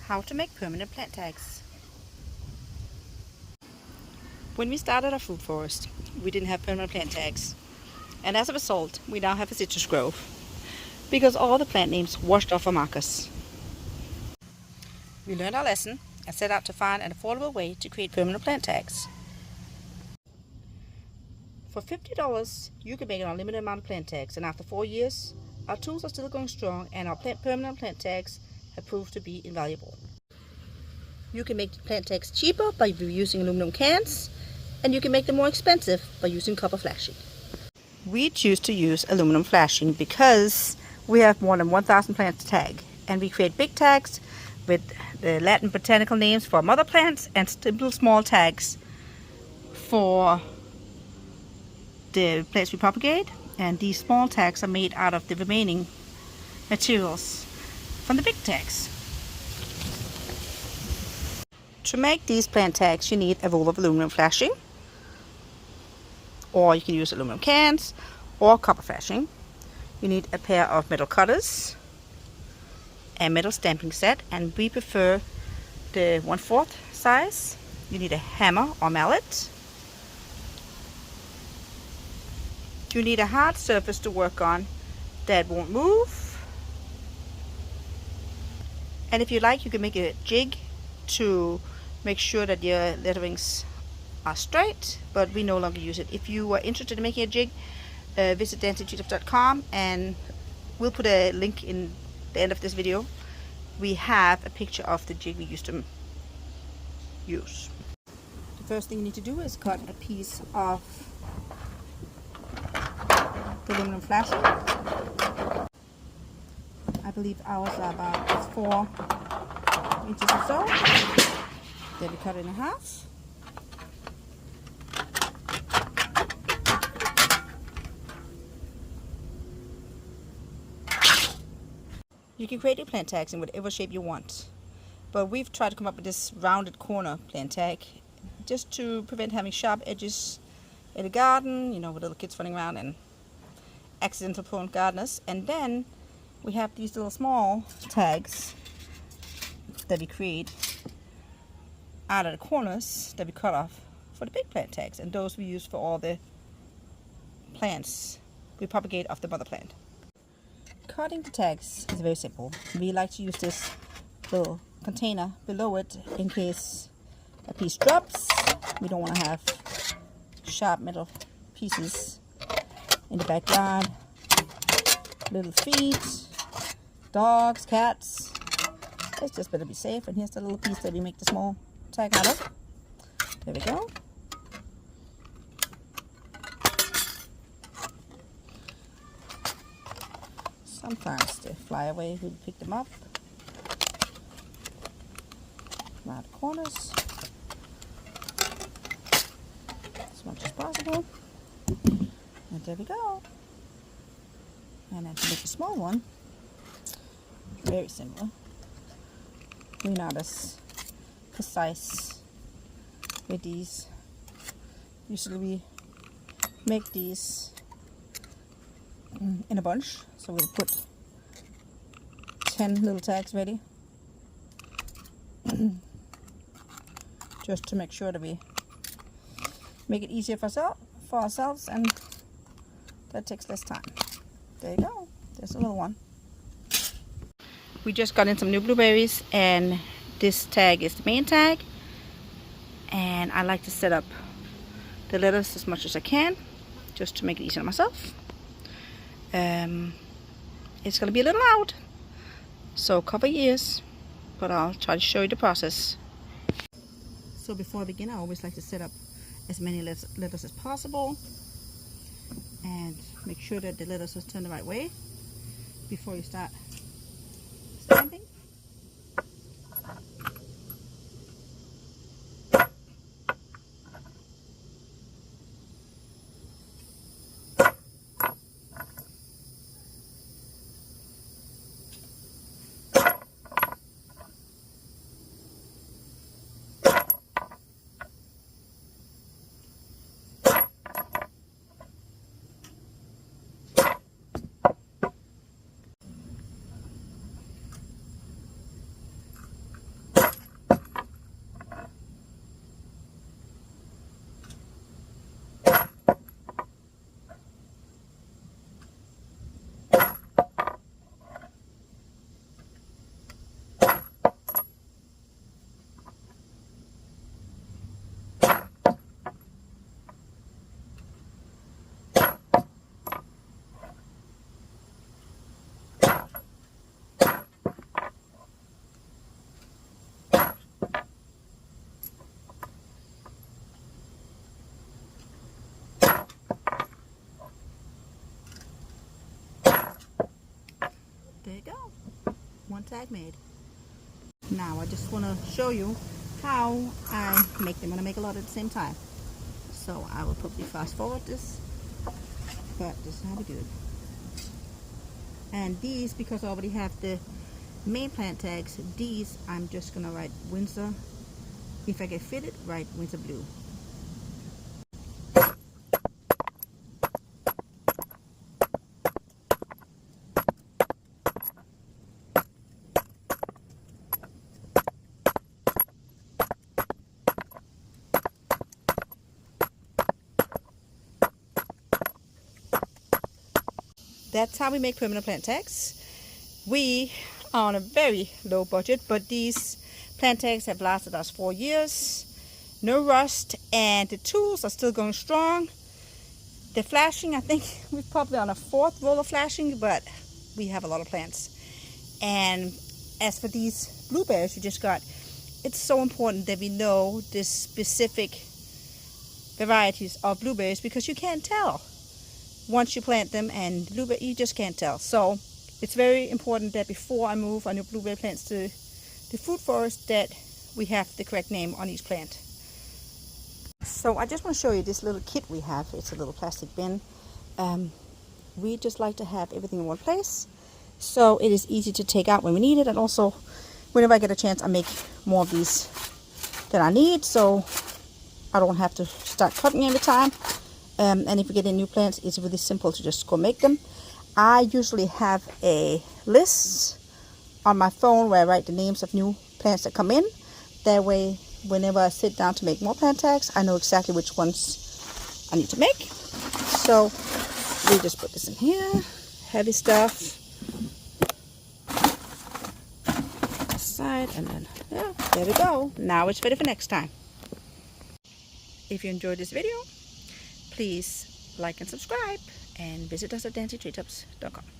How to make permanent plant tags. When we started our fruit forest, we didn't have permanent plant tags. And as a result, we now have a citrus grove because all the plant names washed off our markers. We learned our lesson and set out to find an affordable way to create permanent plant tags. For $50, you can make an unlimited amount of plant tags, and after 4 years, our tools are still going strong and our permanent plant tags have proved to be invaluable. You can make plant tags cheaper by using aluminum cans, and you can make them more expensive by using copper flashing. We choose to use aluminum flashing because we have more than 1,000 plants to tag, and we create big tags with the Latin botanical names for mother plants and simple small tags for the plants we propagate, and these small tags are made out of the remaining materials from the big tags. To make these plant tags, you need a roll of aluminum flashing, or you can use aluminum cans or copper flashing. You need a pair of metal cutters, a metal stamping set, and we prefer the 1/4 size. You need a hammer or mallet. You need a hard surface to work on that won't move. And if you like, you can make a jig to make sure that your letterings are straight, but we no longer use it. If you are interested in making a jig, visit dancingtreetop.com and we'll put a link in the end of this video. We have a picture of the jig we used to use. The first thing you need to do is cut a piece of the aluminum flashing. I believe ours are about 4 inches or so. Then we cut it in half. You can create your plant tags in whatever shape you want, but we've tried to come up with this rounded corner plant tag just to prevent having sharp edges in the garden, you know, with little kids running around and accidental prone gardeners. And then we have these little small tags that we create out of the corners that we cut off for the big plant tags, and those we use for all the plants we propagate off the mother plant. Cutting the tags is very simple. We like to use this little container below it in case a piece drops. We don't want to have sharp metal pieces in the backyard. Little feet, dogs, cats. It's just better be safe. And here's the little piece that we make the small tag out of. There we go. Sometimes they fly away. We pick them up around the corners as much as possible. And there we go. And then to make a small one, very similar. We're not as precise with these. Usually we make these in a bunch, so we'll put 10 little tags ready just to make sure that we make it easier for ourselves, and that takes less time. There you go, there's a little one. We just got in some new blueberries, and this tag is the main tag, and I like to set up the letters as much as I can just to make it easier on myself. It's going to be a little loud, so cover your ears, but I'll try to show you the process. So before I begin, I always like to set up as many letters as possible and make sure that the letters are turned the right way before you start stamping. plant tag made. Now I just want to show you how I make them, and I make a lot at the same time. So I will probably fast forward this, but this is how we do it. And these, because I already have the main plant tags, these I'm just gonna write Windsor. If I get fitted, write Windsor Blue. That's how we make permanent plant tags. We are on a very low budget, but these plant tags have lasted us 4 years. No rust, and the tools are still going strong. The flashing, I think we're probably on a 4th roll of flashing, but we have a lot of plants. And as for these blueberries we just got, it's so important that we know the specific varieties of blueberries, because you can't tell once you plant them, and blueberry, you just can't tell. So it's very important that before I move our new blueberry plants to the fruit forest, that we have the correct name on each plant. So I just want to show you this little kit we have. It's a little plastic bin. We just like to have everything in one place, so it is easy to take out when we need it, and also whenever I get a chance I make more of these that I need, so I don't have to start cutting every time. And if you get any new plants, it's really simple to just go make them. I usually have a list on my phone where I write the names of new plants that come in. That way, whenever I sit down to make more plant tags, I know exactly which ones I need to make. So we just put this in here, heavy stuff, aside, and then yeah, there we go. Now it's ready for next time. If you enjoyed this video, please like and subscribe, and visit us at dancytreetops.com.